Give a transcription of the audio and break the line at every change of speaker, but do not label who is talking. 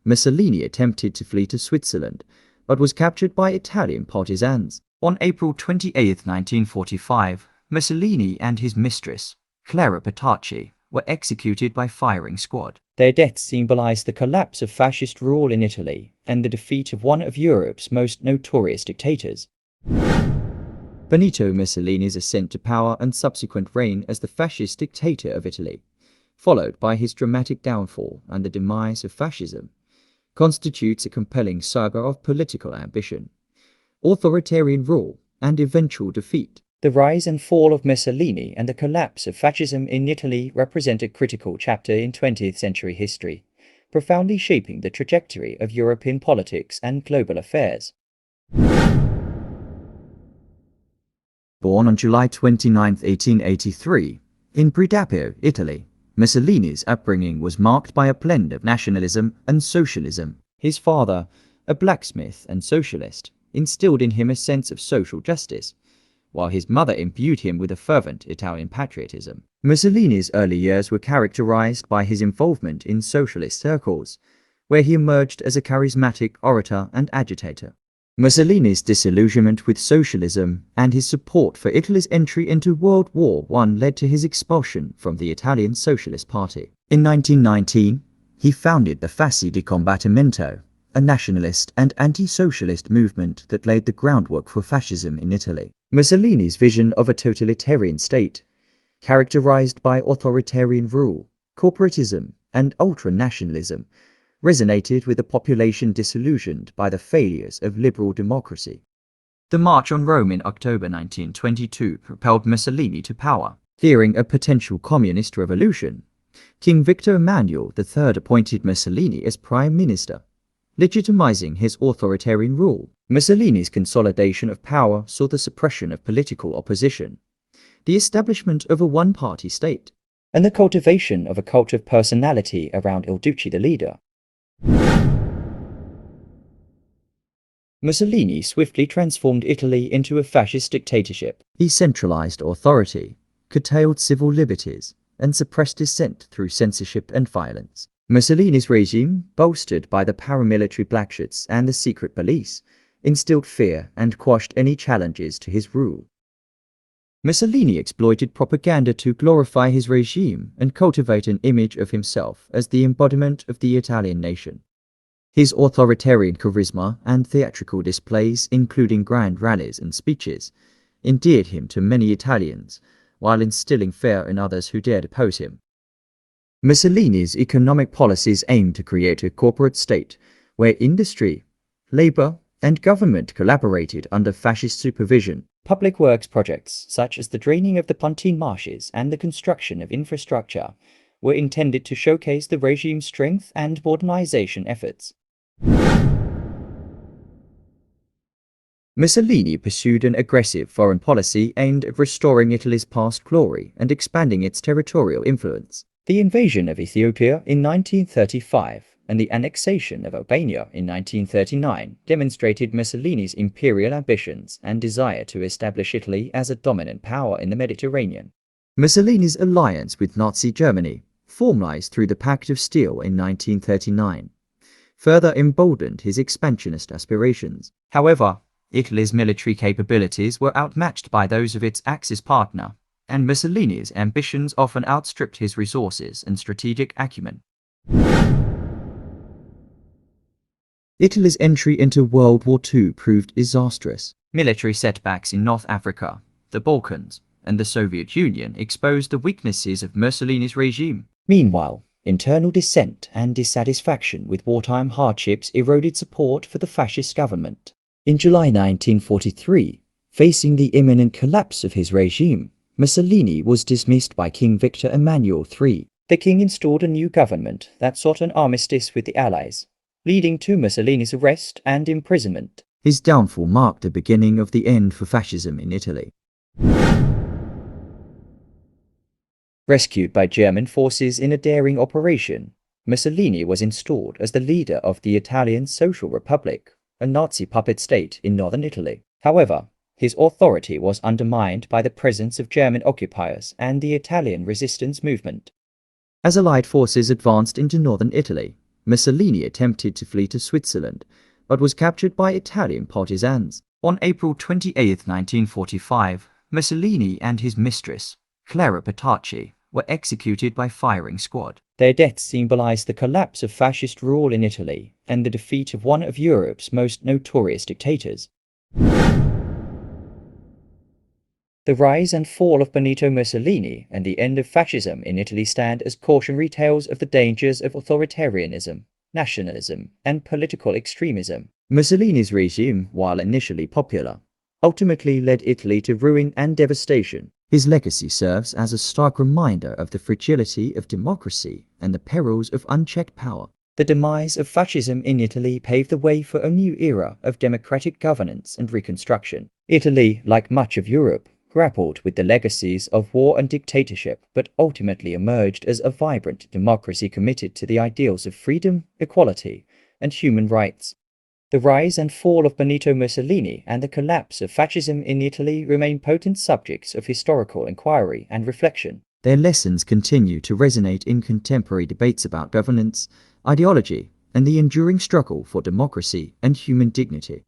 Mussolini attempted to flee to Switzerland, but was captured by Italian partisans. On April 28, 1945, Mussolini and his mistress, Clara Petacci, were executed by firing squad. Their deaths symbolized the collapse of fascist rule in Italy and the defeat of one of Europe's most notorious dictators. Benito Mussolini's ascent to power and subsequent reign as the fascist dictator of Italy, followed by his dramatic downfall and the demise of fascism, constitutes a compelling saga of political ambition, authoritarian rule, and eventual defeat. The rise and fall of Mussolini and the collapse of fascism in Italy represent a critical chapter in 20th century history, profoundly shaping the trajectory of European politics and global affairs. Born on July 29, 1883, in Predappio, Italy, Mussolini's upbringing was marked by a blend of nationalism and socialism. His father, a blacksmith and socialist, instilled in him a sense of social justice, while his mother imbued him with a fervent Italian patriotism. Mussolini's early years were characterized by his involvement in socialist circles, where he emerged as a charismatic orator and agitator. Mussolini's disillusionment with socialism and his support for Italy's entry into World War I led to his expulsion from the Italian Socialist Party. In 1919, he founded the Fasci di Combattimento, a nationalist and anti-socialist movement that laid the groundwork for fascism in Italy. Mussolini's vision of a totalitarian state, characterized by authoritarian rule, corporatism, and ultra-nationalism, resonated with a population disillusioned by the failures of liberal democracy. The March on Rome in October 1922 propelled Mussolini to power. Fearing a potential communist revolution, King Victor Emmanuel III appointed Mussolini as prime minister, legitimizing his authoritarian rule. Mussolini's consolidation of power saw the suppression of political opposition, the establishment of a one-party state, and the cultivation of a cult of personality around Il Duce the leader. Mussolini swiftly transformed Italy into a fascist dictatorship. He centralized authority, curtailed civil liberties, and suppressed dissent through censorship and violence. Mussolini's regime, bolstered by the paramilitary blacksmiths and the secret police, instilled fear and quashed any challenges to his rule. Mussolini exploited propaganda to glorify his regime and cultivate an image of himself as the embodiment of the Italian nation. His authoritarian charisma and theatrical displays, including grand rallies and speeches, endeared him to many Italians, while instilling fear in others who dared oppose him. Mussolini's economic policies aimed to create a corporate state where industry, labor, and government collaborated under fascist supervision. Public works projects, such as the draining of the Pontine marshes and the construction of infrastructure, were intended to showcase the regime's strength and modernization efforts. Mussolini pursued an aggressive foreign policy aimed at restoring Italy's past glory and expanding its territorial influence. The invasion of Ethiopia in 1935 and the annexation of Albania in 1939 demonstrated Mussolini's imperial ambitions and desire to establish Italy as a dominant power in the Mediterranean. Mussolini's alliance with Nazi Germany, formalized through the Pact of Steel in 1939, further emboldened his expansionist aspirations. However, Italy's military capabilities were outmatched by those of its Axis partner, and Mussolini's ambitions often outstripped his resources and strategic acumen. Italy's entry into World War II proved disastrous. Military setbacks in North Africa, the Balkans, and the Soviet Union exposed the weaknesses of Mussolini's regime. Meanwhile, internal dissent and dissatisfaction with wartime hardships eroded support for the fascist government. In July 1943, facing the imminent collapse of his regime, Mussolini was dismissed by King Victor Emmanuel III. The king installed a new government that sought an armistice with the Allies, leading to Mussolini's arrest and imprisonment. His downfall marked the beginning of the end for fascism in Italy. Rescued by German forces in a daring operation, Mussolini was installed as the leader of the Italian Social Republic, a Nazi puppet state in northern Italy. However, his authority was undermined by the presence of German occupiers and the Italian resistance movement. As Allied forces advanced into northern Italy, Mussolini attempted to flee to Switzerland, but was captured by Italian partisans. On April 28, 1945, Mussolini and his mistress, Clara Petacci, were executed by firing squad. Their deaths symbolized the collapse of fascist rule in Italy and the defeat of one of Europe's most notorious dictators. The rise and fall of Benito Mussolini and the end of fascism in Italy stand as cautionary tales of the dangers of authoritarianism, nationalism, and political extremism. Mussolini's regime, while initially popular, ultimately led Italy to ruin and devastation. His legacy serves as a stark reminder of the fragility of democracy and the perils of unchecked power. The demise of fascism in Italy paved the way for a new era of democratic governance and reconstruction. Italy, like much of Europe, grappled with the legacies of war and dictatorship, but ultimately emerged as a vibrant democracy committed to the ideals of freedom, equality, and human rights. The rise and fall of Benito Mussolini and the collapse of fascism in Italy remain potent subjects of historical inquiry and reflection. Their lessons continue to resonate in contemporary debates about governance, ideology, and the enduring struggle for democracy and human dignity.